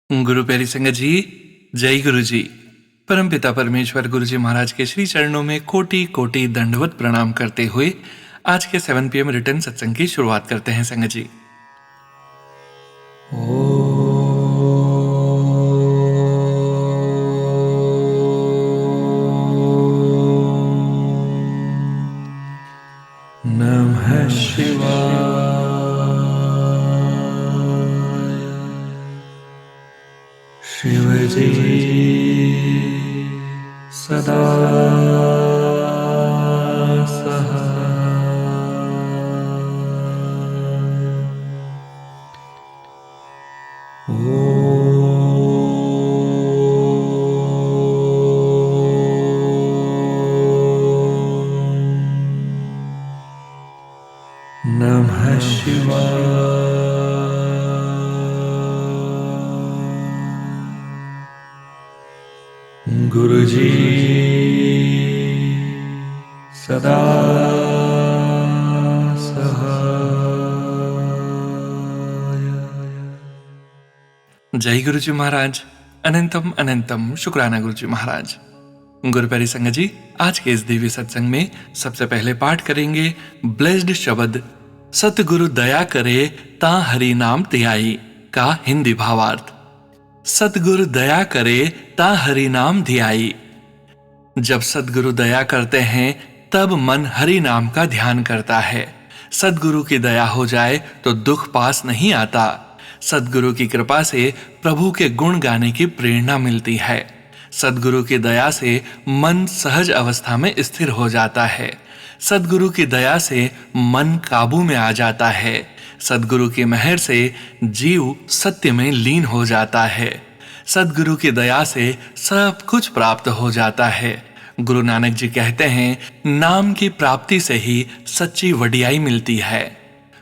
गुरु प्यारी संगत जी, जय गुरु जी। परमपिता परमेश्वर गुरु जी महाराज के श्री चरणों में कोटि कोटि दंडवत प्रणाम करते हुए आज के 7 PM रिटर्न सत्संग की शुरुआत करते हैं संगत जी। नमः शिवाय। शिव जी सदा नमः शिवाय। गुरु जी सदा सहाय। जय गुरु जी महाराज। अनंतम अनंतम शुक्राना गुरु जी महाराज। गुरु प्यारी संगत जी, आज के इस दिव्य सत्संग में सबसे पहले पाठ करेंगे ब्लेस्ड शब्द सतगुरु दया करे ता हरि नाम ध्याई का हिंदी भावार्थ। सतगुरु दया करे ता हरि नाम ध्याई। जब सतगुरु दया करते हैं तब मन हरि नाम का ध्यान करता है। सतगुरु की दया हो जाए तो दुख पास नहीं आता। सतगुरु की कृपा से प्रभु के गुण गाने की प्रेरणा मिलती है। सतगुरु की दया से मन सहज अवस्था में स्थिर हो जाता है। सतगुरु की दया से मन काबू में आ जाता है। सतगुरु की मेहर से जीव सत्य में लीन हो जाता है। सतगुरु की दया से सब कुछ प्राप्त हो जाता है। गुरु नानक जी कहते हैं, नाम की प्राप्ति से ही सच्ची वडियाई मिलती है।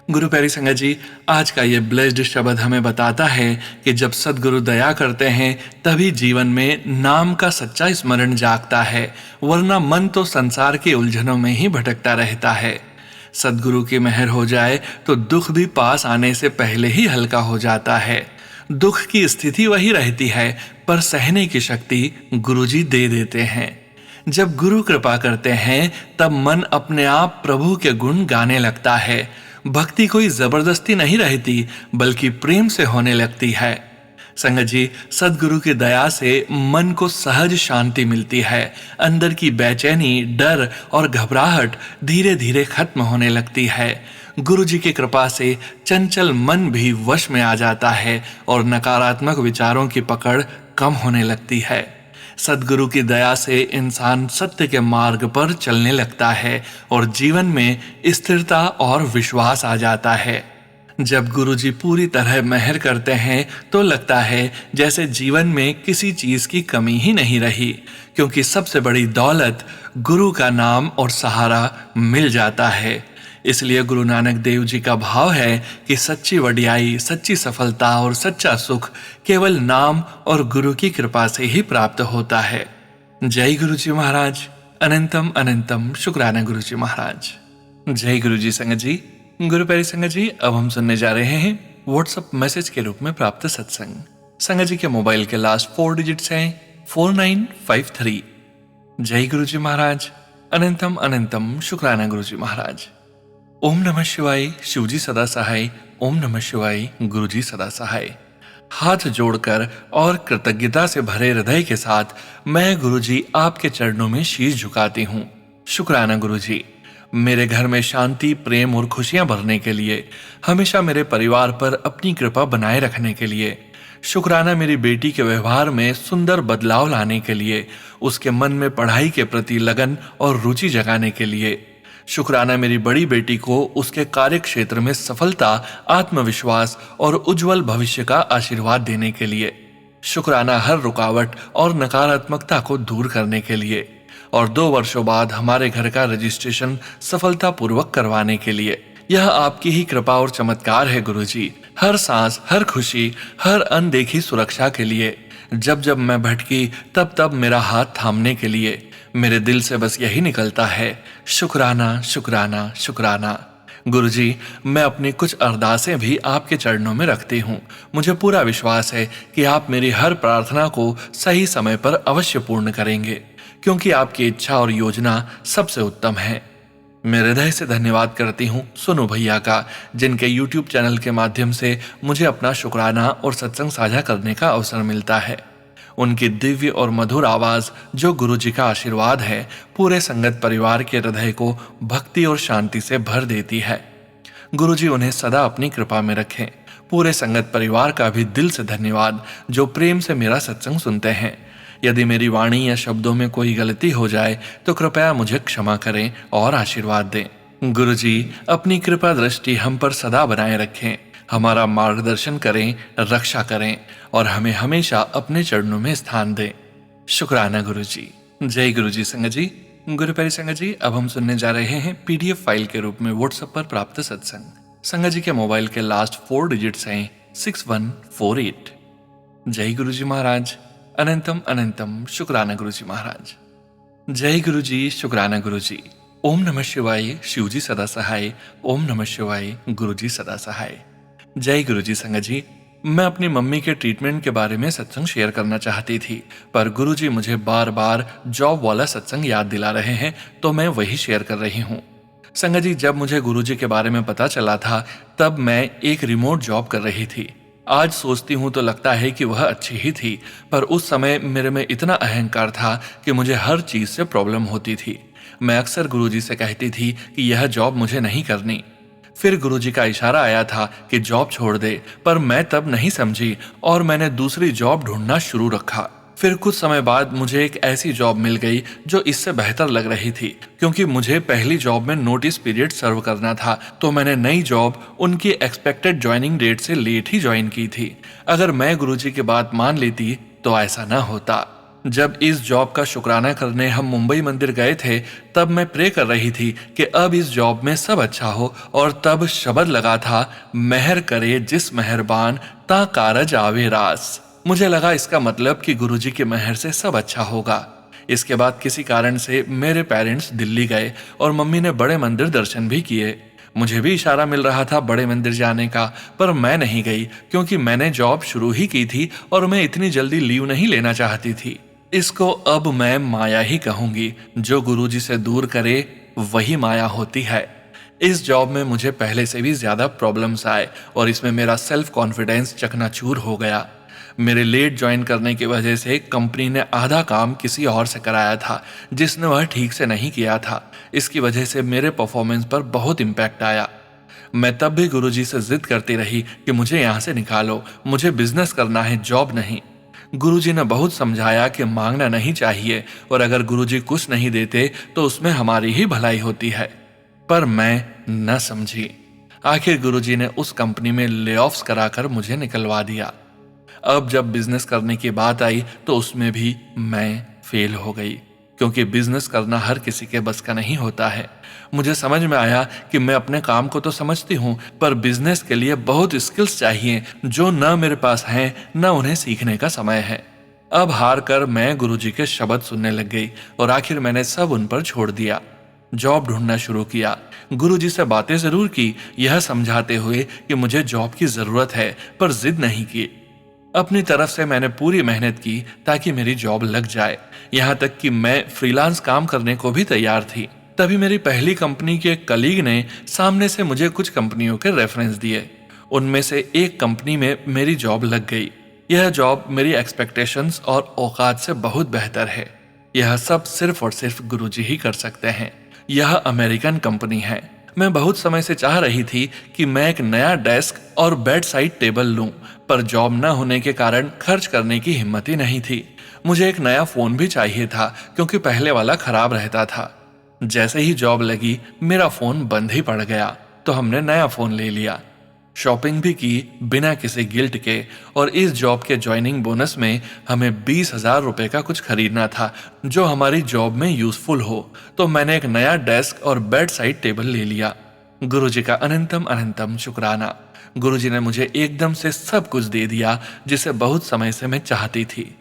गुरु प्यारी संगत जी, आज का ये ब्लेस्ड शब्द हमें बताता है कि जब सदगुरु दया करते हैं तभी जीवन में नाम का सच्चा स्मरण जागता है, वरना मन तो संसार के उलझनों में ही भटकता रहता है। सदगुरु की मेहर हो जाए तो दुख भी पास आने से पहले ही हल्का हो जाता है। दुख की स्थिति वही रहती है, पर सहने की शक्ति गुरुजी दे देते हैं। जब गुरु कृपा करते हैं तब मन अपने आप प्रभु के गुण गाने लगता है। भक्ति कोई जबरदस्ती नहीं रहती, बल्कि प्रेम से होने लगती है। संगत जी, सदगुरु की दया से मन को सहज शांति मिलती है। अंदर की बेचैनी, डर और घबराहट धीरे धीरे खत्म होने लगती है। गुरु जी की कृपा से चंचल मन भी वश में आ जाता है और नकारात्मक विचारों की पकड़ कम होने लगती है। सदगुरु की दया से इंसान सत्य के मार्ग पर चलने लगता है और जीवन में स्थिरता और विश्वास आ जाता है। जब गुरु जी पूरी तरह मेहर करते हैं तो लगता है जैसे जीवन में किसी चीज की कमी ही नहीं रही, क्योंकि सबसे बड़ी दौलत गुरु का नाम और सहारा मिल जाता है। इसलिए गुरु नानक देव जी का भाव है कि सच्ची वडियाई, सच्ची सफलता और सच्चा सुख केवल नाम और गुरु की कृपा से ही प्राप्त होता है। जय गुरु जी महाराज। अनंतम अनंतम शुक्राना गुरु जी महाराज। जय गुरु जी संगत जी। गुरु प्यारी संगत जी, अब हम सुनने जा रहे हैं व्हाट्सएप मैसेज के रूप में प्राप्त सत्संग। संगत जी के मोबाइल के लास्ट 4 डिजिट्स हैं 4953। जय गुरु जी महाराज। अनंतम अनंतम शुक्राना गुरु जी महाराज। ओम नमः शिवाय, शिवजी सदा सहाय। ओम नमः शिवाय, गुरुजी सदा सहाय। हाथ जोड़कर और कृतज्ञता से भरे हृदय के साथ मैं गुरुजी आपके चरणों में शीश झुकाती हूँ। शुक्राना गुरुजी, मेरे घर में शांति, प्रेम और खुशियां भरने के लिए, हमेशा मेरे परिवार पर अपनी कृपा बनाए रखने के लिए। शुक्राना मेरी बेटी के व्यवहार में सुंदर बदलाव लाने के लिए, उसके मन में पढ़ाई के प्रति लगन और रुचि जगाने के लिए। शुक्राना मेरी बड़ी बेटी को उसके कार्य क्षेत्र में सफलता, आत्मविश्वास और उज्जवल भविष्य का आशीर्वाद देने के लिए। शुक्राना हर रुकावट और नकारात्मकता को दूर करने के लिए, और 2 वर्षों बाद हमारे घर का रजिस्ट्रेशन सफलतापूर्वक करवाने के लिए। यह आपकी ही कृपा और चमत्कार है गुरुजी। हर सांस, हर खुशी, हर अनदेखी सुरक्षा के लिए। जब जब मैं भटकी तब तब मेरा हाथ थामने के लिए। मेरे दिल से बस यही निकलता है, शुक्राना शुक्राना शुक्राना। गुरुजी, मैं अपनी कुछ अरदासें भी आपके चरणों में रखती हूँ। मुझे पूरा विश्वास है कि आप मेरी हर प्रार्थना को सही समय पर अवश्य पूर्ण करेंगे, क्योंकि आपकी इच्छा और योजना सबसे उत्तम है। मैं हृदय से धन्यवाद करती हूँ सोनू भैया का, जिनके YouTube चैनल के माध्यम से मुझे अपना शुक्राना और सत्संग साझा करने का अवसर मिलता है। उनकी दिव्य और मधुर आवाज जो गुरुजी का आशीर्वाद है, पूरे संगत परिवार के हृदय को भक्ति और शांति से भर देती है। गुरुजी उन्हें सदा अपनी कृपा में रखें। पूरे संगत परिवार का भी दिल से धन्यवाद जो प्रेम से मेरा सत्संग सुनते हैं। यदि मेरी वाणी या शब्दों में कोई गलती हो जाए तो कृपया मुझे क्षमा करें और आशीर्वाद दें। गुरुजी, अपनी कृपा दृष्टि हम पर सदा बनाए रखें, हमारा मार्गदर्शन करें, रक्षा करें और हमें हमेशा अपने चरणों में स्थान दें। शुक्राना गुरुजी। जय गुरुजी। संगत जी, गुरुप्यारी संगत जी, अब हम सुनने जा रहे हैं PDF फाइल के रूप में व्हाट्सएप पर प्राप्त सत्संग। संगत जी के मोबाइल के लास्ट 4 डिजिट्स हैं 6148। जय गुरुजी महाराज। अनंतम अनंतम शुक्राना गुरुजी महाराज। जय गुरुजी। शुक्राना गुरुजी। ओम नमः शिवाय। शिवजी सदा सहाय। ओम नमः शिवाय। गुरुजी सदा सहाय। जय गुरुजी। संगत जी, मैं अपनी मम्मी के ट्रीटमेंट के बारे में सत्संग शेयर करना चाहती थी, पर गुरुजी मुझे बार बार जॉब वाला सत्संग याद दिला रहे हैं, तो मैं वही शेयर कर रही हूँ। संगत जी, जब मुझे गुरुजी के बारे में पता चला था तब मैं एक रिमोट जॉब कर रही थी। आज सोचती हूँ तो लगता है कि वह अच्छी ही थी, पर उस समय मेरे में इतना अहंकार था कि मुझे हर चीज से प्रॉब्लम होती थी। मैं अक्सर गुरुजी से कहती थी कि यह जॉब मुझे नहीं करनी। फिर गुरुजी का इशारा आया था कि जॉब छोड़ दे, पर मैं तब नहीं समझी और मैंने दूसरी जॉब ढूंढना शुरू रखा। फिर कुछ समय बाद मुझे एक ऐसी जॉब मिल गई जो इससे बेहतर लग रही थी, क्योंकि मुझे पहली जॉब में नोटिस पीरियड सर्व करना था, तो मैंने नई जॉब उनकी एक्सपेक्टेड ज्वाइनिंग डेट से लेट ही ज्वाइन की थी। अगर मैं गुरुजी की बात मान लेती तो ऐसा ना होता। जब इस जॉब का शुक्राना करने हम मुंबई मंदिर गए थे तब मैं प्रे कर रही थी कि अब इस जॉब में सब अच्छा हो, और तब शब्द लगा था, मेहर करे जिस मेहरबान ता कारज आवे रास। मुझे लगा इसका मतलब कि गुरुजी की मेहर से सब अच्छा होगा। इसके बाद किसी कारण से मेरे पेरेंट्स दिल्ली गए और मम्मी ने बड़े मंदिर दर्शन भी किए। मुझे भी इशारा मिल रहा था बड़े मंदिर जाने का, पर मैं नहीं गई क्योंकि मैंने जॉब शुरू ही की थी और मैं इतनी जल्दी लीव नहीं लेना चाहती थी। इसको अब मैं माया ही कहूंगी। जो गुरुजी से दूर करे वही माया होती है। इस जॉब में मुझे पहले से भी ज्यादा प्रॉब्लम्स आए और इसमें मेरा सेल्फ कॉन्फिडेंस चकनाचूर हो गया। मेरे लेट ज्वाइन करने की वजह से कंपनी ने आधा काम किसी और से कराया था, जिसने वह ठीक से नहीं किया था। इसकी वजह से मेरे परफॉर्मेंस पर बहुत इम्पैक्ट आया। मैं तब भी गुरुजी से जिद करती रही कि मुझे यहाँ से निकालो, मुझे बिजनेस करना है, जॉब नहीं। गुरुजी ने बहुत समझाया कि मांगना नहीं चाहिए और अगर गुरुजी कुछ नहीं देते तो उसमें हमारी ही भलाई होती है, पर मैं न समझी। आखिर गुरुजी ने उस कंपनी में ले ऑफ्स कराकर मुझे निकलवा दिया। अब जब बिजनेस करने की बात आई तो उसमें भी मैं फेल हो गई, क्योंकि बिजनेस करना हर किसी के बस का नहीं होता है। मुझे समझ में आया कि मैं अपने काम को तो समझती हूँ, पर बिजनेस के लिए बहुत स्किल्स चाहिए जो न मेरे पास हैं न उन्हें सीखने का समय है। अब हार कर मैं गुरुजी के शब्द सुनने लग गई और आखिर मैंने सब उन पर छोड़ दिया। जॉब ढूंढना शुरू किया। गुरुजी से बातें जरूर की, यह समझाते हुए कि मुझे जॉब की जरूरत है, पर जिद नहीं की। अपनी तरफ से मैंने पूरी मेहनत की ताकि मेरी जॉब लग जाए, यहाँ तक कि मैं फ्रीलांस काम करने को भी तैयार थी। तभी मेरी पहली कंपनी के एक कलीग ने सामने से मुझे कुछ कंपनियों के रेफरेंस दिए। उनमें से एक कंपनी में मेरी जॉब लग गई। यह जॉब मेरी एक्सपेक्टेशंस और औकात से बहुत बेहतर है। यह सब सिर्फ और सिर्फ गुरुजी ही कर सकते हैं। यह अमेरिकन कंपनी है। मैं बहुत समय से चाह रही थी कि मैं एक नया डेस्क और बेड साइड टेबल लूं, पर जॉब न होने के कारण खर्च करने की हिम्मत ही नहीं थी। मुझे एक नया फोन भी चाहिए था क्योंकि पहले वाला खराब रहता था। जैसे ही जॉब लगी मेरा फोन बंद ही पड़ गया, तो हमने नया फोन ले लिया। शॉपिंग भी की बिना किसी गिल्ट के, और इस जॉब के ज्वाइनिंग बोनस में हमें 20,000 रुपए का कुछ खरीदना था जो हमारी जॉब में यूजफुल हो। तो मैंने एक नया डेस्क और बेड साइड टेबल ले लिया। गुरुजी का अनंतम अनंतम शुक्राना। गुरुजी ने मुझे एकदम से सब कुछ दे दिया जिसे बहुत समय से मैं चाहती थी।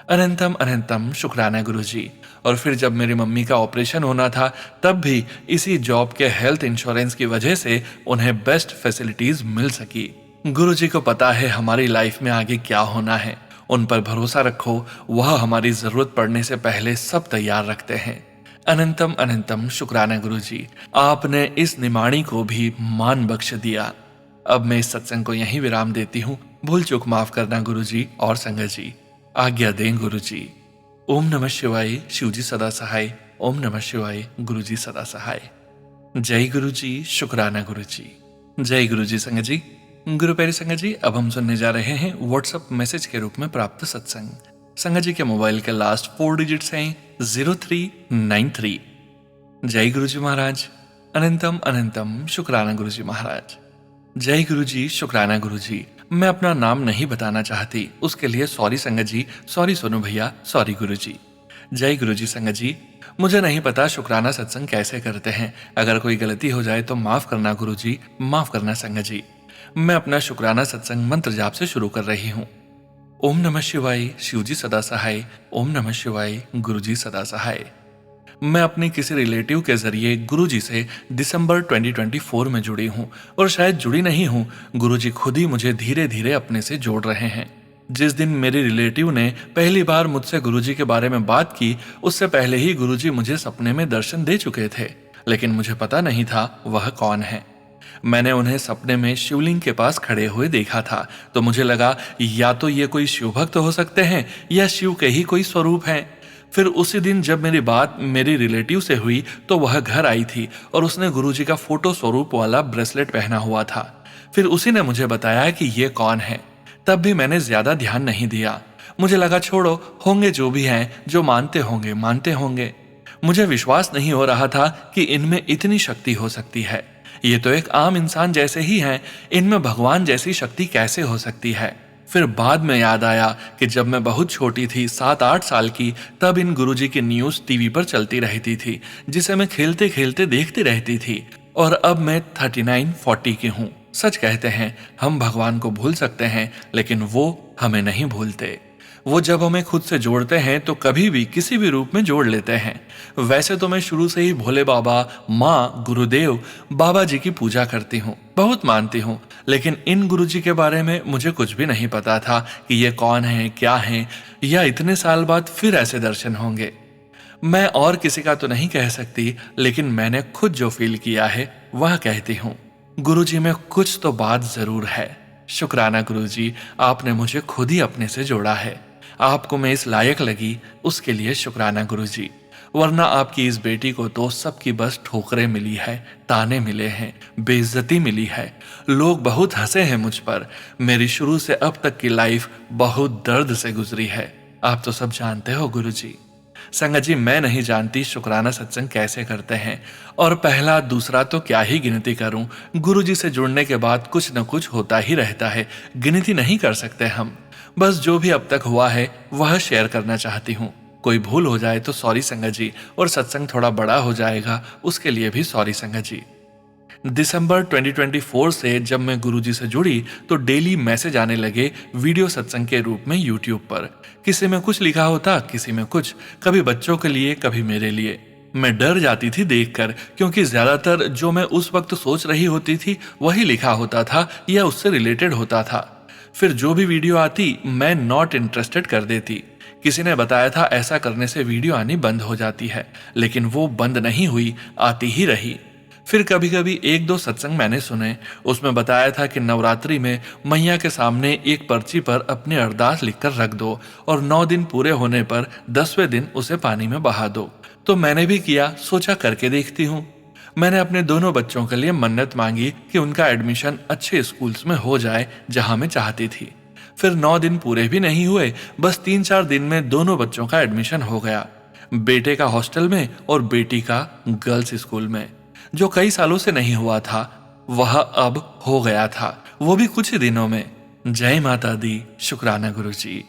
अनंतम अनंतम शुक्राना गुरुजी। और फिर जब मेरी मम्मी का ऑपरेशन होना था तब भी इसी जॉब के हेल्थ इंश्योरेंस की वजह से उन्हें बेस्ट फैसिलिटीज मिल सकी। गुरुजी को पता है हमारी लाइफ में आगे क्या होना है। उन पर भरोसा रखो, वह हमारी जरूरत पड़ने से पहले सब तैयार रखते हैं। अनंतम अनंतम शुक्राना गुरुजी, आपने इस निमाणी को भी मान बख्श दिया। अब मैं इस सत्संग को यहीं विराम देती हूँ। भूल चूक माफ करना गुरुजी और संगत जी। आज्ञा दें गुरुजी। ओम नमः शिवाय। शिवजी सदा सहाय। ओम नमः शिवाय। गुरुजी सदा सहाय। जय गुरुजी। शुक्राना गुरुजी। जय गुरुजी संगत जी। गुरु प्यारी संगत जी, अब हम सुनने जा रहे हैं व्हाट्सएप मैसेज के रूप में प्राप्त सत्संग। संगत जी के मोबाइल के लास्ट 4 डिजिट्स हैं 0393। जय गुरुजी महाराज। अनंतम अनंतम शुक्राना गुरुजी महाराज। जय गुरुजी। शुक्राना गुरुजी। मैं अपना नाम नहीं बताना चाहती, उसके लिए सॉरी संगत जी, सॉरी सोनू भैया, सॉरी गुरुजी। जय गुरुजी संगत जी। मुझे नहीं पता शुक्राना सत्संग कैसे करते हैं। अगर कोई गलती हो जाए तो माफ करना गुरुजी, माफ करना संगत जी। मैं अपना शुक्राना सत्संग मंत्र जाप से शुरू कर रही हूँ। ओम नमः शिवाय। शिवजी सदा सहाय। ओम नमः शिवाय। गुरुजी सदा सहाय। मैं अपने किसी रिलेटिव के जरिए गुरुजी से दिसंबर 2024 में जुड़ी हूँ, और शायद जुड़ी नहीं हूँ, गुरुजी खुद ही मुझे धीरे धीरे अपने से जोड़ रहे हैं। जिस दिन मेरे रिलेटिव ने पहली बार मुझसे गुरुजी के बारे में बात की, उससे पहले ही गुरुजी मुझे सपने में दर्शन दे चुके थे, लेकिन मुझे पता नहीं था वह कौन है। मैंने उन्हें सपने में शिवलिंग के पास खड़े हुए देखा था, तो मुझे लगा या तो ये कोई शिव भक्त हो सकते हैं या शिव के ही कोई स्वरूप हैं। फिर उसी दिन जब मेरी बात मेरी रिलेटिव से हुई तो वह घर आई थी और उसने गुरुजी का फोटो स्वरूप वाला ब्रेसलेट पहना हुआ था। फिर उसी ने मुझे बताया कि ये कौन है। तब भी मैंने ज्यादा ध्यान नहीं दिया। मुझे लगा छोड़ो, होंगे जो भी हैं, जो मानते होंगे मानते होंगे। मुझे विश्वास नहीं हो रहा था कि इनमें इतनी शक्ति हो सकती है। ये तो एक आम इंसान जैसे ही हैं, इनमें भगवान जैसी शक्ति कैसे हो सकती है। फिर बाद में याद आया कि जब मैं बहुत छोटी थी, 7-8 साल की, तब इन गुरुजी की न्यूज टीवी पर चलती रहती थी, जिसे मैं खेलते खेलते देखती रहती थी। और अब मैं 39-40 की हूँ। सच कहते हैं, हम भगवान को भूल सकते हैं, लेकिन वो हमें नहीं भूलते। वो जब हमें खुद से जोड़ते हैं तो कभी भी किसी भी रूप में जोड़ लेते हैं। वैसे तो मैं शुरू से ही भोले बाबा, माँ, गुरुदेव, बाबा जी की पूजा करती हूँ, बहुत मानती हूँ, लेकिन इन गुरुजी के बारे में मुझे कुछ भी नहीं पता था कि ये कौन है, क्या है, या इतने साल बाद फिर ऐसे दर्शन होंगे। मैं और किसी का तो नहीं कह सकती, लेकिन मैंने खुद जो फील किया है वह कहती हूँ। गुरुजी में कुछ तो बात जरूर है। शुक्राना गुरुजी, आपने मुझे खुद ही अपने से जोड़ा है। आपको मैं इस लायक लगी, उसके लिए शुक्राना गुरुजी। वरना आपकी इस बेटी को तो सबकी बस ठोकरें मिली है, ताने मिले हैं, बेइज्जती मिली है। लोग बहुत हंसे हैं मुझ पर। मेरी शुरू से अब तक की लाइफ बहुत दर्द से गुजरी है। आप तो सब जानते हो गुरुजी। संगत जी, मैं नहीं जानती शुक्राना सत्संग कैसे करते हैं, और पहला दूसरा तो क्या ही गिनती करूं। गुरुजी से जुड़ने के बाद कुछ न कुछ होता ही रहता है, गिनती नहीं कर सकते हम। बस जो भी अब तक हुआ है वह शेयर करना चाहती हूँ। कोई भूल हो जाए तो सॉरी संगत जी, और सत्संग थोड़ा बड़ा हो जाएगा उसके लिए भी सॉरी संगत जी। दिसंबर 2024 से जब मैं गुरुजी से जुड़ी तो डेली मैसेज आने लगे वीडियो सत्संग के रूप में यूट्यूब पर। किसी में कुछ लिखा होता, किसी में कुछ, कभी बच्चों के लिए, कभी मेरे लिए। मैं डर जाती थी देखकर, क्योंकि ज्यादातर जो मैं उस वक्त सोच रही होती थी वही लिखा होता था या उससे रिलेटेड होता था। फिर जो भी वीडियो आती मैं नॉट इंटरेस्टेड कर देती। किसी ने बताया था ऐसा करने से वीडियो आनी बंद हो जाती है, लेकिन वो बंद नहीं हुई, आती ही रही। फिर कभी कभी 1-2 सत्संग मैंने सुने, उसमें बताया था कि नवरात्रि में मैया के सामने एक पर्ची पर अपनी अरदास लिखकर रख दो और 9 दिन पूरे होने पर 10वें दिन उसे पानी में बहा दो। तो मैंने भी किया, सोचा करके देखती हूँ। मैंने अपने दोनों बच्चों के लिए मन्नत मांगी कि उनका एडमिशन अच्छे स्कूल्स में हो जाए जहां मैं चाहती थी। फिर 9 दिन पूरे भी नहीं हुए, बस 3-4 दिन में दोनों बच्चों का एडमिशन हो गया। बेटे का हॉस्टल में और बेटी का गर्ल्स स्कूल में। जो कई सालों से नहीं हुआ था वह अब हो गया था, वो भी कुछ ही दिनों में। जय माता दी। शुक्राना गुरुजी।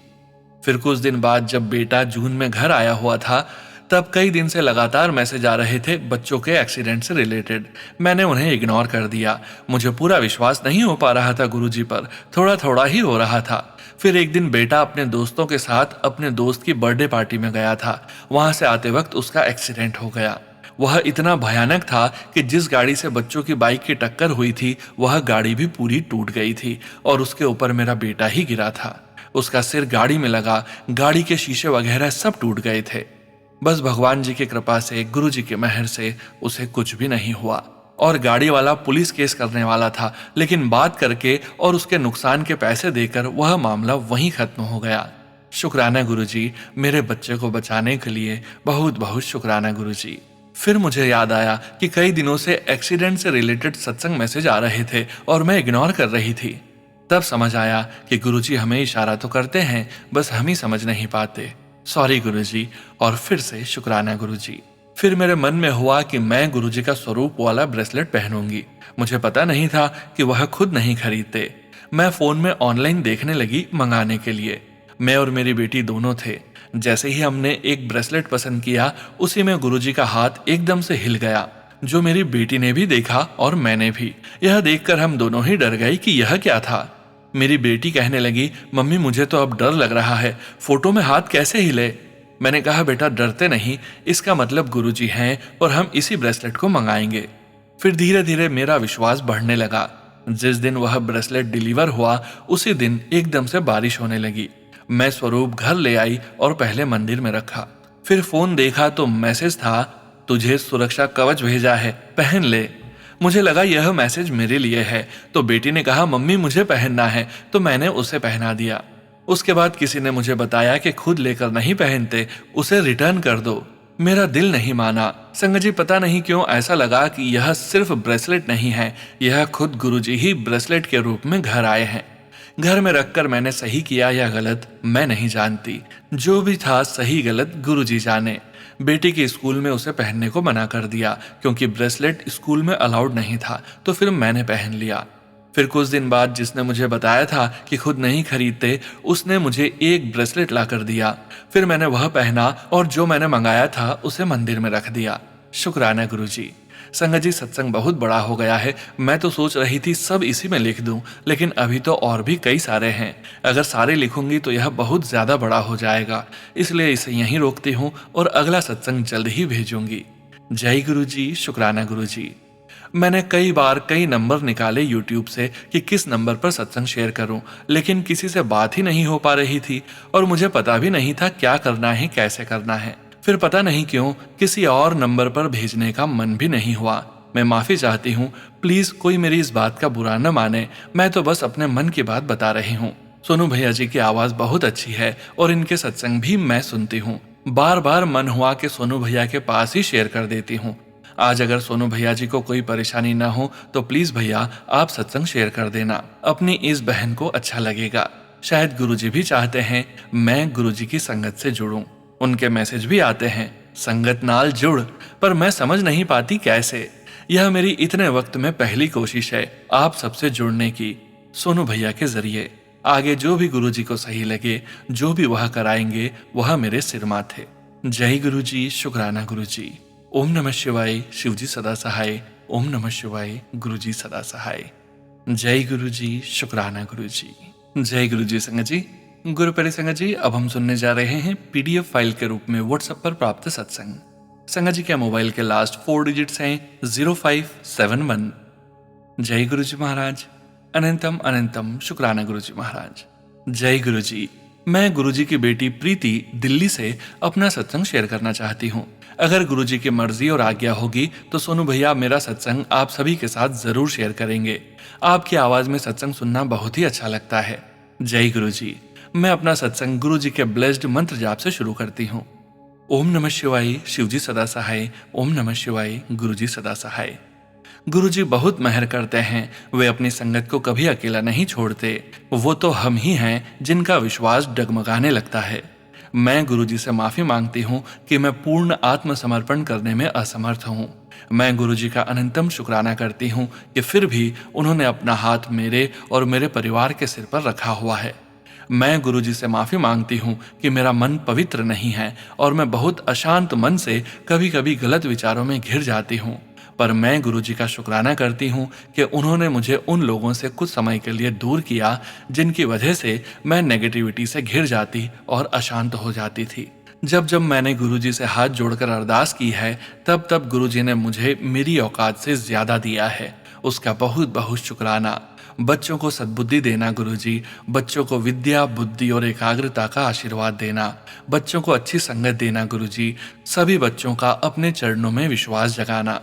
फिर कुछ दिन बाद जब बेटा जून में घर आया हुआ था तब कई दिन से लगातार मैसेज आ रहे थे बच्चों के एक्सीडेंट से रिलेटेड। मैंने उन्हें इग्नोर कर दिया। मुझे पूरा विश्वास नहीं हो पा रहा था गुरुजी पर, थोड़ा थोड़ा ही हो रहा था। फिर एक दिन बेटा अपने दोस्तों के साथ अपने दोस्त की बर्थडे पार्टी में गया था। वहां से आते वक्त उसका एक्सीडेंट हो गया। वह इतना भयानक था कि जिस गाड़ी से बच्चों की बाइक की टक्कर हुई थी वह गाड़ी भी पूरी टूट गई थी और उसके ऊपर मेरा बेटा ही गिरा था। उसका सिर गाड़ी में लगा, गाड़ी के शीशे वगैरह सब टूट गए थे। बस भगवान जी की कृपा से, गुरु जी की मेहर से उसे कुछ भी नहीं हुआ। और गाड़ी वाला पुलिस केस करने वाला था, लेकिन बात करके और उसके नुकसान के पैसे देकर वह मामला वहीं खत्म हो गया। शुक्राना गुरुजी, मेरे बच्चे को बचाने के लिए बहुत बहुत शुक्राना गुरुजी। फिर मुझे याद आया कि कई दिनों से एक्सीडेंट से रिलेटेड सत्संग मैसेज आ रहे थे और मैं इग्नोर कर रही थी। तब समझ आया कि गुरुजी हमें इशारा तो करते हैं, बस हम ही समझ नहीं पाते। सॉरी गुरुजी, और फिर से शुक्राना गुरुजी। फिर मेरे मन में हुआ कि मैं गुरुजी का स्वरूप वाला ब्रेसलेट पहनूंगी। मुझे पता नहीं था कि वह खुद नहीं खरीदते। मैं फोन में ऑनलाइन देखने लगी मंगाने के लिए। मैं और मेरी बेटी दोनों थे। जैसे ही हमने एक ब्रेसलेट पसंद किया, उसी में गुरुजी का हाथ एकदम से हिल गया, जो मेरी बेटी ने भी देखा और मैंने भी। यह देखकर हम दोनों ही डर गए कि यह क्या था। मेरी बेटी कहने लगी, मम्मी मुझे तो अब डर लग रहा है, फोटो में हाथ कैसे हिले? मैंने कहा, बेटा डरते नहीं, इसका मतलब गुरुजी हैं और हम इसी ब्रेसलेट को मंगाएंगे। फिर धीरे धीरे मेरा विश्वास बढ़ने लगा। जिस दिन वह ब्रेसलेट डिलीवर हुआ, उसी दिन एकदम से बारिश होने लगी। मैं स्वरूप घर ले आई और पहले मंदिर में रखा। फिर फोन देखा तो मैसेज था, तुझे सुरक्षा कवच भेजा है, पहन ले। मुझे लगा यह मैसेज मेरे लिए है, तो बेटी ने कहा, मम्मी मुझे पहनना है, तो मैंने उसे पहना दिया। उसके बाद किसी ने मुझे बताया कि खुद लेकर नहीं पहनते, उसे रिटर्न कर दो। मेरा दिल नहीं माना। संगत जी, पता नहीं क्यों ऐसा लगा कि यह सिर्फ ब्रेसलेट नहीं है, यह खुद गुरुजी ही ब्रेसलेट के रूप में घर आए हैं। घर में रखकर मैंने सही किया या गलत मैं नहीं जानती। जो भी था सही गलत गुरुजी जाने। बेटी के स्कूल में उसे पहनने को मना कर दिया क्योंकि ब्रेसलेट स्कूल में अलाउड नहीं था, तो फिर मैंने पहन लिया। फिर कुछ दिन बाद जिसने मुझे बताया था कि खुद नहीं खरीदते, उसने मुझे एक ब्रेसलेट ला कर दिया। फिर मैंने वह पहना और जो मैंने मंगाया था उसे मंदिर में रख दिया। शुक्राना गुरुजी। संगत जी, सत्संग बहुत बड़ा हो गया है। मैं तो सोच रही थी सब इसी में लिख दूं, लेकिन अभी तो और भी कई सारे हैं। अगर सारे लिखूंगी तो यह बहुत ज्यादा बड़ा हो जाएगा, इसलिए इसे यहीं रोकती हूँ और अगला सत्संग जल्द ही भेजूंगी। जय गुरुजी, शुक्राना गुरुजी। मैंने कई बार कई नंबर निकाले यूट्यूब से कि किस नंबर पर सत्संग शेयर करूं, लेकिन किसी से बात ही नहीं हो पा रही थी और मुझे पता भी नहीं था क्या करना है, कैसे करना है। फिर पता नहीं क्यों किसी और नंबर पर भेजने का मन भी नहीं हुआ। मैं माफी चाहती हूँ, प्लीज कोई मेरी इस बात का बुरा न माने। मैं तो बस अपने मन की बात बता रही हूँ। सोनू भैया जी की आवाज बहुत अच्छी है और इनके सत्संग भी मैं सुनती हूँ। बार बार मन हुआ कि सोनू भैया के पास ही शेयर कर देती हूँ। आज अगर सोनू भैया जी को कोई परेशानी ना हो तो प्लीज भैया आप सत्संग शेयर कर देना, अपनी इस बहन को अच्छा लगेगा। शायद गुरुजी भी चाहते हैं मैं गुरुजी की संगत से जुड़ूं। उनके मैसेज भी आते हैं, संगत नाल जुड़, पर मैं समझ नहीं पाती कैसे। यह मेरी इतने वक्त में पहली कोशिश है आप सबसे जुड़ने की, सोनू भैया के जरिए। आगे जो भी गुरुजी को सही लगे, जो भी वह कराएंगे, वह मेरे सिर माथे। जय गुरुजी, शुक्राना गुरुजी। ओम नमः शिवाय, शिवजी सदा सहाय। ओम नमः शिवाय, गुरुजी सदा सहाय। जय गुरुजी, शुक्राना गुरुजी। जय गुरुजी। संगत जी, गुरु प्यारे संगत जी, अब हम सुनने जा रहे हैं पीडीएफ फाइल के रूप में व्हाट्सएप पर प्राप्त सत्संग। संगत जी के मोबाइल के लास्ट 4 डिजिट्स हैं 0571। जय गुरुजी महाराज। अनंतम अनंतम शुक्राना गुरुजी महाराज। जय गुरुजी। मैं गुरुजी की बेटी प्रीति दिल्ली से अपना सत्संग शेयर करना चाहती हूँ। अगर गुरुजी की मर्जी और आज्ञा होगी तो सोनू भैया मेरा सत्संग आप सभी के साथ जरूर शेयर करेंगे। आपकी आवाज में सत्संग सुनना बहुत ही अच्छा लगता है। जय गुरुजी। मैं अपना सत्संग गुरुजी के ब्लेस्ड मंत्र जाप से शुरू करती हूँ। ओम नमः शिवाय, शिवजी सदा सहाय। ओम नमः शिवाय, गुरुजी सदा सहाय। गुरुजी बहुत मेहर करते हैं, वे अपनी संगत को कभी अकेला नहीं छोड़ते। वो तो हम ही हैं जिनका विश्वास डगमगाने लगता है। मैं गुरुजी से माफी मांगती हूँ कि मैं पूर्ण आत्मसमर्पण करने में असमर्थ हूँ। मैं गुरुजी का अनंतम शुक्राना करती हूँ कि फिर भी उन्होंने अपना हाथ मेरे और मेरे परिवार के सिर पर रखा हुआ है। मैं गुरुजी से माफ़ी मांगती हूँ कि मेरा मन पवित्र नहीं है और मैं बहुत अशांत मन से कभी कभी गलत विचारों में घिर जाती हूँ। पर मैं गुरुजी का शुक्राना करती हूँ कि उन्होंने मुझे उन लोगों से कुछ समय के लिए दूर किया जिनकी वजह से मैं नेगेटिविटी से घिर जाती और अशांत हो जाती थी। जब जब मैंने गुरुजी से हाथ जोड़कर अरदास की है तब तब गुरुजी ने मुझे मेरी औकात से ज्यादा दिया है। उसका बहुत बहुत शुक्राना। बच्चों को सद्बुद्धि देना गुरुजी, बच्चों को विद्या, बुद्धि और एकाग्रता का आशीर्वाद देना, बच्चों को अच्छी संगत देना गुरुजी, सभी बच्चों का अपने चरणों में विश्वास जगाना।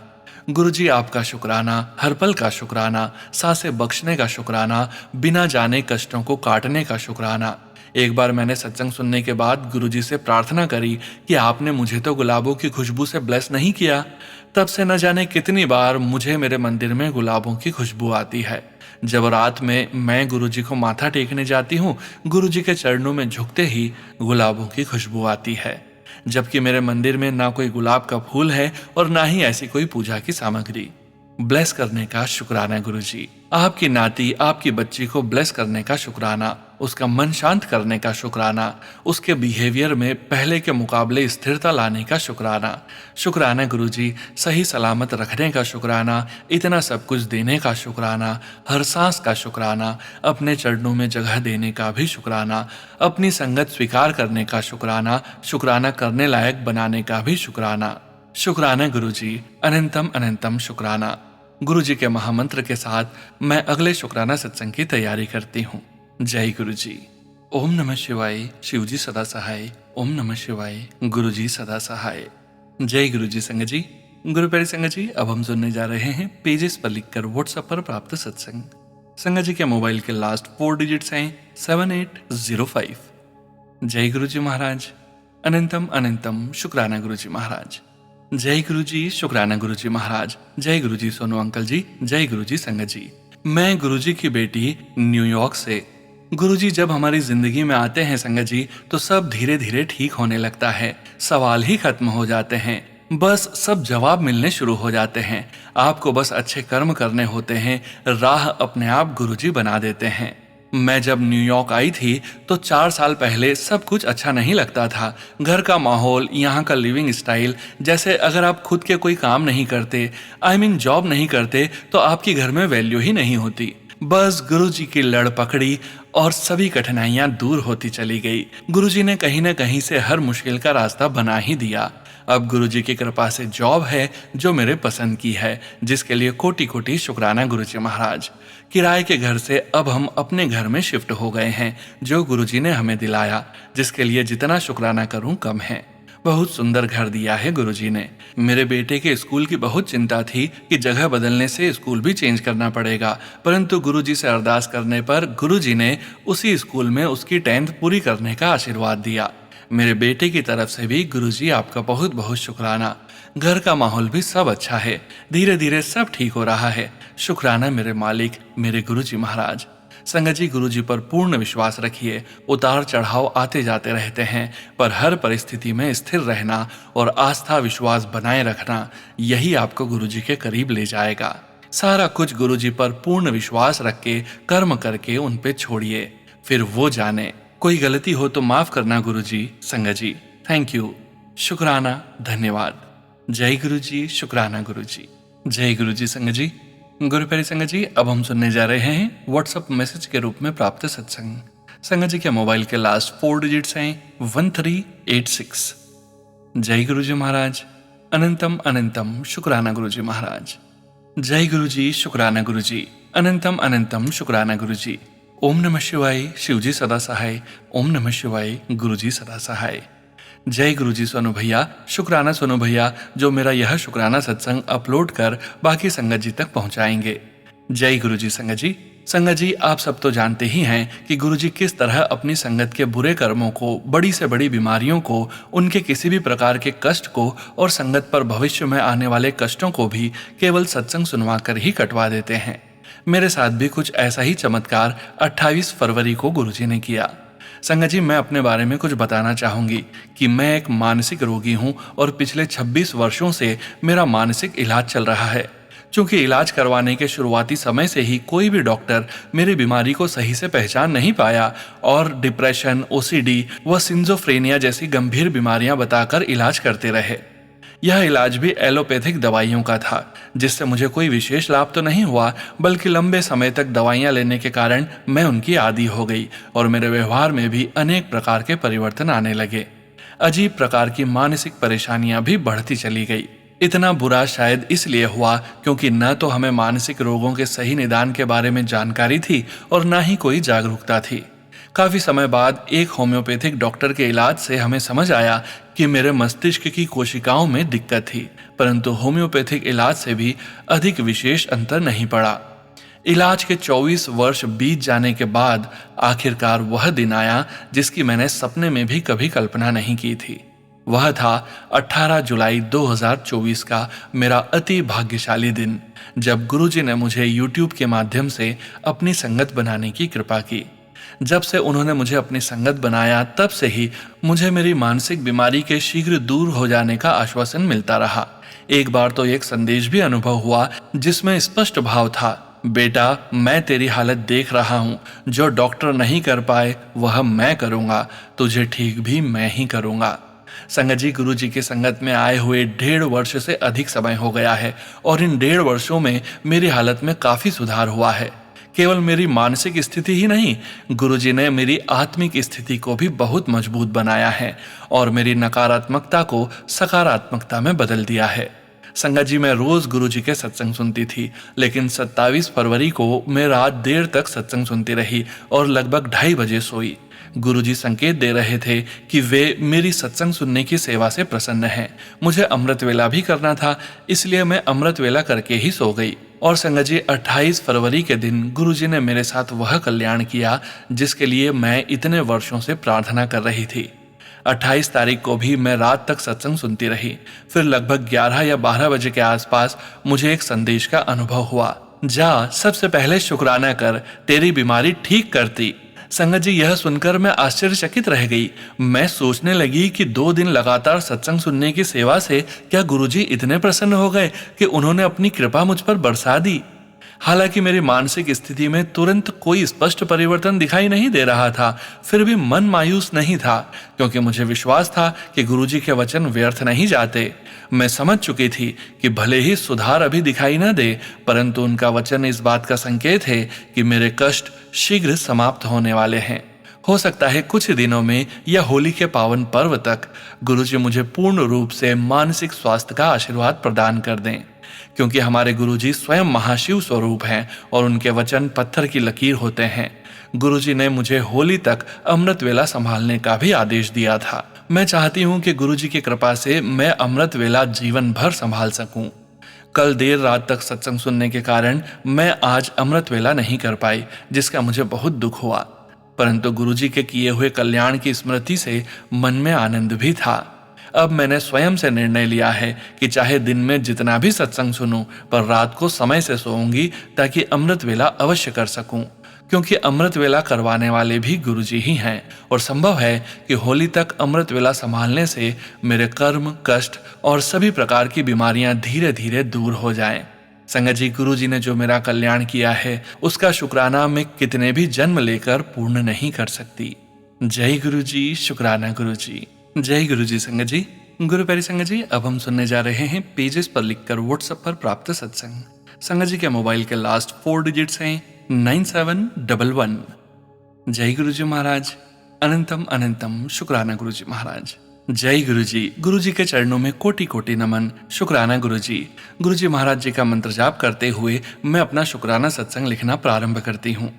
गुरुजी आपका शुक्राना, हर पल का शुक्राना, सांसें बख्शने का शुक्राना, बिना जाने कष्टों को काटने का शुक्राना। एक बार मैंने सत्संग सुनने के बाद गुरुजी से प्रार्थना करी कि आपने मुझे तो गुलाबों की खुशबू से ब्लेस नहीं किया। तब से न जाने कितनी बार मुझे मेरे मंदिर में गुलाबों की खुशबू आती है। जब रात में मैं गुरुजी को माथा टेकने जाती हूँ, गुरुजी के चरणों में झुकते ही गुलाबों की खुशबू आती है, जबकि मेरे मंदिर में ना कोई गुलाब का फूल है और ना ही ऐसी कोई पूजा की सामग्री। ब्लेस करने का शुक्राना गुरुजी, आपकी नाती, आपकी बच्ची को ब्लेस करने का शुक्राना, उसका मन शांत करने का शुक्राना, उसके बिहेवियर में पहले के मुकाबले स्थिरता लाने का शुक्राना। शुक्राना गुरुजी, सही सलामत रखने का शुक्राना, इतना सब कुछ देने का शुक्राना, हर सांस का शुक्राना, अपने चरणों में जगह देने का भी शुक्राना, अपनी संगत स्वीकार करने का शुक्राना, शुक्राना करने लायक बनाने का भी शुक्राना। शुक्राना गुरुजी, अनंतम अनंतम शुक्राना। गुरुजी के महामंत्र के साथ मैं अगले शुक्राना सत्संग की तैयारी करती हूँ। जय गुरुजी। ओम नमः शिवाय। शिवजी सदा सहाय। ओम नमः शिवाय। गुरुजी सदा सहाय। जय गुरुजी संगत जी। गुरु प्यारे संगत जी, अब हम सुनने जा रहे हैं पेजेस पर लिखकर व्हाट्सएप पर प्राप्त सत्संग। संगत जी के मोबाइल के लास्ट 4 डिजिट्स हैं 7805। जय गुरुजी महाराज। अनंतम अनंतम शुक्राना गुरुजी महाराज। जय गुरुजी, शुक्राना गुरुजी महाराज। जय गुरुजी सोनू अंकल जी। जय गुरुजी संगत जी। मैं गुरुजी की बेटी न्यूयॉर्क से। गुरुजी जब हमारी जिंदगी में आते हैं संगत जी, तो सब धीरे धीरे ठीक होने लगता है, सवाल ही खत्म हो जाते हैं, बस सब जवाब मिलने शुरू हो जाते हैं। आपको बस अच्छे कर्म करने होते हैं, राह अपने आप गुरुजी बना देते हैं। मैं जब न्यूयॉर्क आई थी तो 4 साल पहले सब कुछ अच्छा नहीं लगता था। घर का माहौल, यहाँ का लिविंग स्टाइल, जैसे अगर आप खुद के कोई काम नहीं करते, जॉब नहीं करते, तो आपकी घर में वैल्यू ही नहीं होती। बस गुरुजी की लड़ पकड़ी और सभी कठिनाइयां दूर होती चली गई। गुरुजी ने कहीं न कहीं से हर मुश्किल का रास्ता बना ही दिया। अब गुरुजी की कृपा से जॉब है जो मेरे पसंद की है, जिसके लिए कोटि कोटि शुक्राना गुरुजी महाराज। किराए के घर से अब हम अपने घर में शिफ्ट हो गए हैं, जो गुरुजी ने हमें दिलाया, जिसके लिए जितना शुक्राना करूं कम है। बहुत सुंदर घर दिया है गुरुजी ने। मेरे बेटे के स्कूल की बहुत चिंता थी कि जगह बदलने से स्कूल भी चेंज करना पड़ेगा, परंतु गुरुजी से अरदास करने पर गुरुजी ने उसी स्कूल में उसकी 10th पूरी करने का आशीर्वाद दिया। मेरे बेटे की तरफ से भी गुरुजी आपका बहुत बहुत शुक्राना। घर का माहौल भी सब अच्छा है, धीरे धीरे सब ठीक हो रहा है। शुक्राना मेरे मालिक, मेरे गुरुजी महाराज। संगत जी, गुरुजी पर पूर्ण विश्वास रखिए। उतार चढ़ाव आते जाते रहते हैं, पर हर परिस्थिति में स्थिर रहना और आस्था विश्वास बनाए रखना, यही आपको गुरुजी के करीब ले जाएगा। सारा कुछ गुरुजी पर पूर्ण विश्वास रख के कर्म करके उन पे छोड़िए, फिर वो जाने। कोई गलती हो तो माफ करना गुरुजी। संगत जी, थैंक यू, शुक्राना, धन्यवाद। जय गुरुजी, शुक्राना गुरुजी। जय गुरुजी संगत जी। गुरु प्यारी संगत जी, अब हम सुनने जा रहे हैं व्हाट्सएप मैसेज के रूप में प्राप्त सत्संग। संगत जी के मोबाइल के लास्ट 4 डिजिट्स हैं 1386। जय गुरुजी महाराज। अनंतम अनंतम शुक्राना गुरुजी महाराज। जय गुरुजी, शुक्राना गुरुजी। अनंतम अनंतम शुक्राना गुरुजी। ओम नमः शिवाय। शिवजी सदा सहाय। ओम नमः शिवाय। गुरुजी सदा सहाय। जय गुरुजी सोनू भैया। शुक्राना सोनू भैया, जो मेरा यह शुक्राना सत्संग अपलोड कर बाकी संगत जी तक पहुंचाएंगे। जय गुरुजी संगत जी। संगत जी, आप सब तो जानते ही हैं कि गुरुजी किस तरह अपनी संगत के बुरे कर्मों को, बड़ी से बड़ी बीमारियों को, उनके किसी भी प्रकार के कष्ट को और संगत पर भविष्य में आने वाले कष्टों को भी केवल सत्संग सुनवा कर ही कटवा देते हैं। मेरे साथ भी कुछ ऐसा ही चमत्कार 28 फरवरी को गुरुजी ने किया। संगत जी, मैं अपने बारे में कुछ बताना चाहूंगी कि मैं एक मानसिक रोगी हूं और पिछले 26 वर्षों से मेरा मानसिक इलाज चल रहा है। चूंकि इलाज करवाने के शुरुआती समय से ही कोई भी डॉक्टर मेरी बीमारी को सही से पहचान नहीं पाया और डिप्रेशन, ओसीडी व सिंजोफ्रेनिया जैसी गंभीर बीमारियां बताकर इलाज करते रहे। यह इलाज भी एलोपैथिक दवाइयों का था, जिससे मुझे कोई विशेष लाभ तो नहीं हुआ, बल्कि लंबे समय तक दवाइयां लेने के कारण मैं उनकी आदी हो गई और मेरे व्यवहार में भी अनेक प्रकार के परिवर्तन आने लगे। अजीब प्रकार की मानसिक परेशानियां भी बढ़ती चली गई। इतना बुरा शायद इसलिए हुआ क्योंकि न तो हमें मानसिक रोगों के सही निदान के बारे में जानकारी थी और न ही कोई जागरूकता थी। काफी समय बाद एक होम्योपैथिक डॉक्टर के इलाज से हमें समझ आया कि मेरे मस्तिष्क की कोशिकाओं में दिक्कत थी, परंतु होम्योपैथिक इलाज से भी अधिक विशेष अंतर नहीं पड़ा। इलाज के 24 वर्ष बीत जाने के बाद आखिरकार वह दिन आया जिसकी मैंने सपने में भी कभी कल्पना नहीं की थी। वह था 18 जुलाई 2024 का मेरा अति भाग्यशाली दिन, जब गुरुजी ने मुझे YouTube के माध्यम से अपनी संगत बनाने की कृपा की। जब से उन्होंने मुझे अपनी संगत बनाया, तब से ही मुझे मेरी मानसिक बीमारी के शीघ्र दूर हो जाने का आश्वासन मिलता रहा। एक बार तो एक संदेश भी अनुभव हुआ जिसमें स्पष्ट भाव था, बेटा मैं तेरी हालत देख रहा हूँ, जो डॉक्टर नहीं कर पाए वह मैं करूँगा, तुझे ठीक भी मैं ही करूँगा। संगत जी, गुरु जी की संगत में आए हुए 1.5 वर्ष से अधिक समय हो गया है और इन 1.5 वर्षों में मेरी हालत में काफी सुधार हुआ है। केवल मेरी मानसिक स्थिति ही नहीं, गुरुजी ने मेरी आत्मिक स्थिति को भी बहुत मजबूत बनाया है और मेरी नकारात्मकता को सकारात्मकता में बदल दिया है। संगत जी, मैं रोज गुरुजी के सत्संग सुनती थी, लेकिन 27 फरवरी को मैं रात देर तक सत्संग सुनती रही और लगभग 2:30 बजे सोई। गुरुजी संकेत दे रहे थे कि वे मेरी सत्संग सुनने की सेवा से प्रसन्न हैं। मुझे अमृत वेला भी करना था, इसलिए मैं अमृत वेला करके ही सो गई। और संगत जी, 28 फरवरी के दिन गुरुजी ने मेरे साथ वह कल्याण किया जिसके लिए मैं इतने वर्षों से प्रार्थना कर रही थी। 28 तारीख को भी मैं रात तक सत्संग सुनती रही। फिर लगभग 11 या 12 बजे के आसपास मुझे एक संदेश का अनुभव हुआ, जा सबसे पहले शुक्राना कर, तेरी बीमारी ठीक करती। संगत जी, यह सुनकर मैं आश्चर्यचकित रह गई। मैं सोचने लगी कि 2 दिन लगातार सत्संग सुनने की सेवा से क्या गुरुजी इतने प्रसन्न हो गए कि उन्होंने अपनी कृपा मुझ पर बरसा दी। हालांकि मेरी मानसिक स्थिति में तुरंत कोई स्पष्ट परिवर्तन दिखाई नहीं दे रहा था, फिर भी मन मायूस नहीं था, क्योंकि मुझे विश्वास था कि गुरुजी के वचन व्यर्थ नहीं जाते। मैं समझ चुकी थी कि भले ही सुधार अभी दिखाई न दे, परंतु उनका वचन इस बात का संकेत है कि मेरे कष्ट शीघ्र समाप्त होने वाले हैं। हो सकता है कुछ दिनों में या होली के पावन पर्व तक गुरुजी मुझे पूर्ण रूप से मानसिक स्वास्थ्य का आशीर्वाद प्रदान कर दें, क्योंकि हमारे गुरुजी स्वयं महाशिव स्वरूप हैं और उनके वचन पत्थर की लकीर होते हैं। गुरुजी ने मुझे होली तक अमृत वेला संभालने का भी आदेश दिया था। मैं चाहती हूँ कि गुरुजी की कृपा से मैं अमृत वेला जीवन भर संभाल सकूं। कल देर रात तक सत्संग सुनने के कारण मैं आज अमृत वेला नहीं कर पाई, जिसका मुझे बहुत दुख हुआ, परंतु गुरुजी के किए हुए कल्याण की स्मृति से मन में आनंद भी था। अब मैंने स्वयं से निर्णय लिया है कि चाहे दिन में जितना भी सत्संग सुनूं, पर रात को समय से सोऊंगी ताकि अमृत वेला अवश्य कर सकूं, क्योंकि अमृत वेला करवाने वाले भी गुरुजी ही हैं और संभव है कि होली तक अमृत वेला संभालने से मेरे कर्म, कष्ट और सभी प्रकार की बीमारियां धीरे धीरे दूर हो जाएं। संगत जी, गुरुजी ने जो मेरा कल्याण किया है उसका शुक्राना मैं कितने भी जन्म लेकर पूर्ण नहीं कर सकती। जय गुरुजी, शुक्राना गुरुजी। जय गुरुजी। संगत जी, गुरु प्यारी संगत जी, अब हम सुनने जा रहे हैं पेजेस पर लिखकर व्हाट्सएप पर प्राप्त सत्संग। संगत जी के मोबाइल के लास्ट 4 डिजिट्स हैं 9711। जय गुरुजी महाराज। अनंतम अनंतम शुक्राना गुरुजी महाराज। जय गुरुजी। गुरुजी के चरणों में कोटि कोटि नमन। शुक्राना गुरुजी। गुरुजी महाराज जी का मंत्र जाप करते हुए मैं अपना शुक्राना सत्संग लिखना प्रारंभ करती हूँ।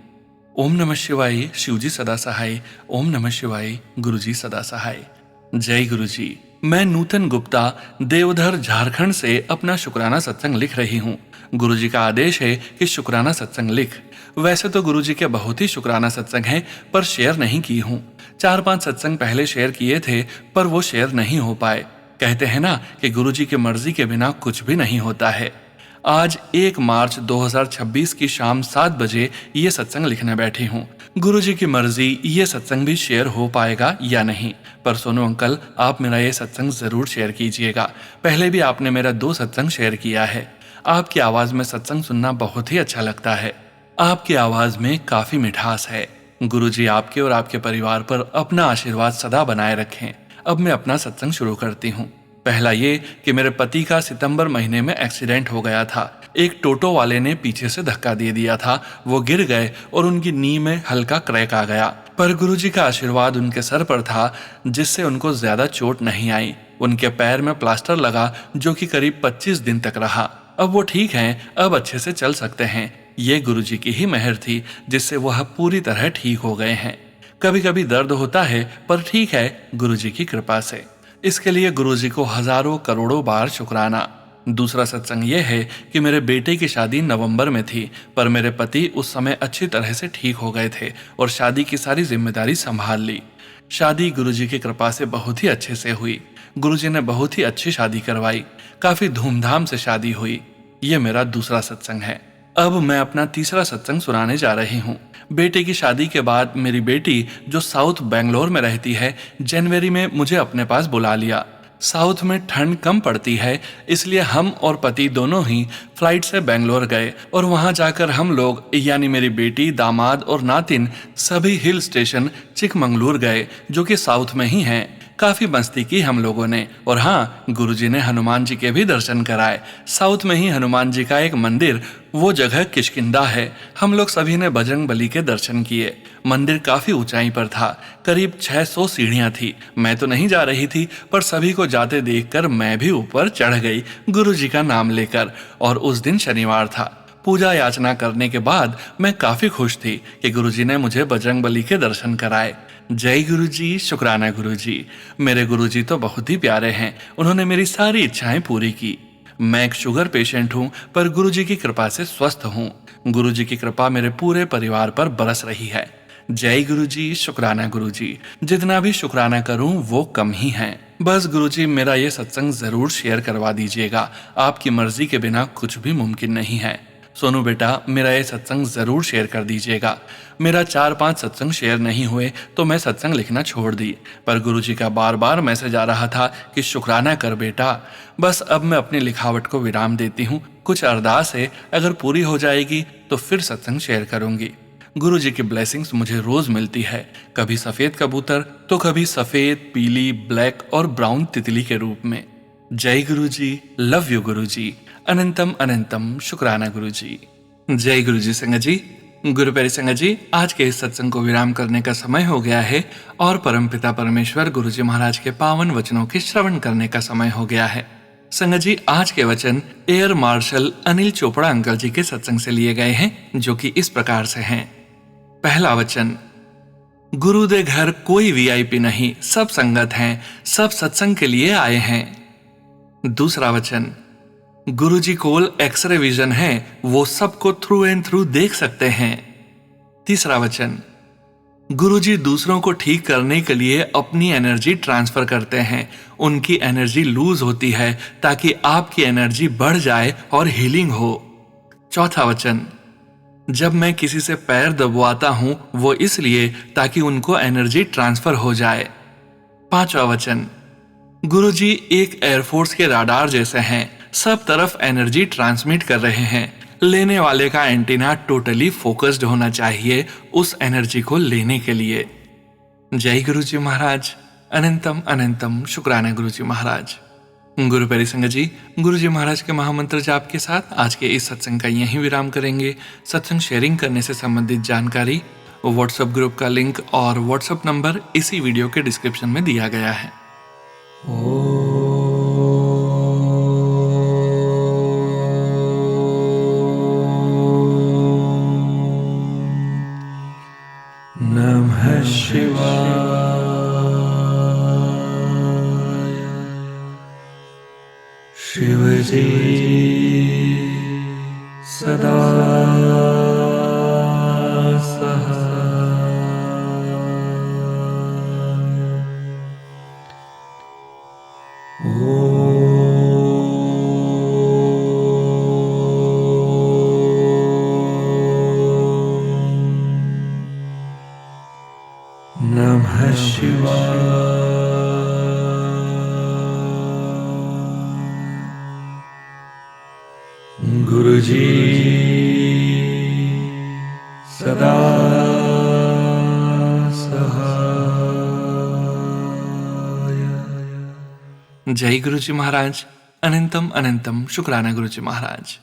ओम नमः शिवाय, शिवजी सदा सहाय। ओम नमः शिवाय, गुरुजी सदा सहाय। जय गुरुजी। मैं नूतन गुप्ता, देवधर, झारखंड से अपना शुक्राना सत्संग लिख रही हूँ। गुरुजी का आदेश है कि शुक्राना सत्संग लिख। वैसे तो गुरुजी के बहुत ही शुक्राना सत्संग हैं, पर शेयर नहीं की हूँ। 4-5 सत्संग पहले शेयर किए थे, पर वो शेयर नहीं हो पाए। कहते हैं ना कि गुरुजी की मर्जी के बिना कुछ भी नहीं होता है। आज 1 मार्च 2026 की शाम 7 बजे ये सत्संग लिखने बैठी हूँ। गुरुजी की मर्जी ये सत्संग भी शेयर हो पाएगा या नहीं, पर सोनू अंकल, आप मेरा ये सत्संग जरूर शेयर कीजिएगा। पहले भी आपने मेरा 2 सत्संग शेयर किया है। आपकी आवाज में सत्संग सुनना बहुत ही अच्छा लगता है। आपकी आवाज में काफी मिठास है। गुरुजी आपके और आपके परिवार पर अपना आशीर्वाद सदा बनाए रखें। अब मैं अपना सत्संग शुरू करती हूँ। पहला ये कि मेरे पति का सितंबर महीने में एक्सीडेंट हो गया था। एक टोटो वाले ने पीछे से धक्का दे दिया था। वो गिर गए और उनकी नी में हल्का क्रैक आ गया, पर गुरुजी का आशीर्वाद उनके सर पर था, जिससे उनको ज्यादा चोट नहीं आई। उनके पैर में प्लास्टर लगा, जो कि करीब 25 दिन तक रहा। अब वो ठीक हैं, अब अच्छे से चल सकते हैं। ये गुरुजी की ही मेहर थी, जिससे वह पूरी तरह ठीक हो गए हैं। कभी कभी दर्द होता है, पर ठीक है गुरुजी की कृपा से। इसके लिए गुरुजी को हजारों करोड़ों बार शुक्राना। दूसरा सत्संग यह है कि मेरे बेटे की शादी नवंबर में थी, पर मेरे पति उस समय अच्छी तरह से ठीक हो गए थे और शादी की सारी जिम्मेदारी संभाल ली। शादी गुरुजी की कृपा से बहुत ही अच्छे से हुई। गुरुजी ने बहुत ही अच्छी शादी करवाई। काफी धूमधाम से शादी हुई। ये मेरा दूसरा सत्संग है। अब मैं अपना तीसरा सत्संग सुनाने जा रही हूँ। बेटे की शादी के बाद मेरी बेटी, जो साउथ बेंगलोर में रहती है, जनवरी में मुझे अपने पास बुला लिया। साउथ में ठंड कम पड़ती है, इसलिए हम और पति दोनों ही फ्लाइट से बेंगलोर गए और वहां जाकर हम लोग यानी मेरी बेटी, दामाद और नातिन सभी हिल स्टेशन चिकमंगलूर गए, जो कि साउथ में ही हैं। काफी मस्ती की हम लोगों ने, और हाँ, गुरुजी ने हनुमान जी के भी दर्शन कराए। साउथ में ही हनुमान जी का एक मंदिर, वो जगह किष्किंधा है। हम लोग सभी ने बजरंग बली के दर्शन किए। मंदिर काफी ऊंचाई पर था, करीब 600 सीढ़ियां थी। मैं तो नहीं जा रही थी, पर सभी को जाते देखकर मैं भी ऊपर चढ़ गई, गुरुजी का नाम लेकर। और उस दिन शनिवार था। पूजा याचना करने के बाद मैं काफी खुश थी कि गुरुजी ने मुझे बजरंग बली के दर्शन कराए। जय गुरुजी, शुक्राना गुरुजी। मेरे गुरुजी तो बहुत ही प्यारे हैं। उन्होंने मेरी सारी इच्छाएं पूरी की। मैं एक शुगर पेशेंट हूँ, पर गुरुजी की कृपा से स्वस्थ हूँ। गुरुजी की कृपा मेरे पूरे परिवार पर बरस रही है। जय गुरुजी, शुक्राना गुरुजी। जितना भी शुक्राना करूं वो कम ही है। बस गुरुजी, मेरा ये सत्संग जरूर शेयर करवा दीजिएगा। आपकी मर्जी के बिना कुछ भी मुमकिन नहीं है। सोनू बेटा, मेरा ये सत्संग जरूर शेयर कर दीजिएगा। मेरा 4-5 सत्संग शेयर नहीं हुए तो मैं सत्संग लिखना छोड़ दी, पर गुरुजी का बार बार मैसेज आ रहा था कि शुक्राना कर बेटा। बस अब मैं अपनी लिखावट को विराम देती हूँ। कुछ अरदास है, अगर पूरी हो जाएगी तो फिर सत्संग शेयर करूंगी। गुरुजी की ब्लेसिंग्स मुझे रोज मिलती है, कभी सफेद कबूतर तो कभी सफेद, पीली, ब्लैक और ब्राउन तितली के रूप में। जय गुरुजी, लव यू गुरुजी, अनंतम अनंतम शुक्राना गुरुजी। जय गुरुजी संगत जी। गुरु प्यारी संगत जी, आज के इस सत्संग को विराम करने का समय हो गया है और परमपिता परमेश्वर गुरुजी महाराज के पावन वचनों के श्रवण करने का समय हो गया है। संगत जी, आज के वचन air marshal Anil Chopra uncle ji के सत्संग से लिए गए हैं, जो कि इस प्रकार से हैं। पहला वचन, गुरु दे घर कोई वीआईपी नहीं, सब संगत हैं, सब सत्संग के लिए आए हैं। दूसरा वचन, गुरुजी कोल एक्सरे विजन है, वो सबको थ्रू एंड थ्रू देख सकते हैं। तीसरा वचन, गुरुजी दूसरों को ठीक करने के लिए अपनी एनर्जी ट्रांसफर करते हैं। उनकी एनर्जी लूज होती है ताकि आपकी एनर्जी बढ़ जाए और हीलिंग हो। चौथा वचन, जब मैं किसी से पैर दबवाता हूं वो इसलिए ताकि उनको एनर्जी ट्रांसफर हो जाए। पांचवा वचन, गुरुजी एक एयरफोर्स के राडार जैसे हैं, सब तरफ एनर्जी ट्रांसमिट कर रहे हैं। लेने वाले का एंटीना टोटली फोकस्ड होना चाहिए उस एनर्जी को लेने के लिए। जय गुरुजी महाराज, अनंतम अनंतम शुक्राना गुरुजी महाराज। गुरु प्यारी संगत जी, गुरुजी महाराज के महामंत्र जाप के साथ आज के इस सत्संग का यहीं विराम करेंगे। सत्संग शेयरिंग करने से संबंधित जानकारी, व्हाट्सएप ग्रुप का लिंक और व्हाट्सएप नंबर इसी वीडियो के डिस्क्रिप्शन में दिया गया है। नमः शिवाय। शिवजी सदा नमः शिवाय। गुरुजी सदा सहाय। जय गुरुजी महाराज। अनंतम अनंतम शुक्राना गुरुजी महाराज।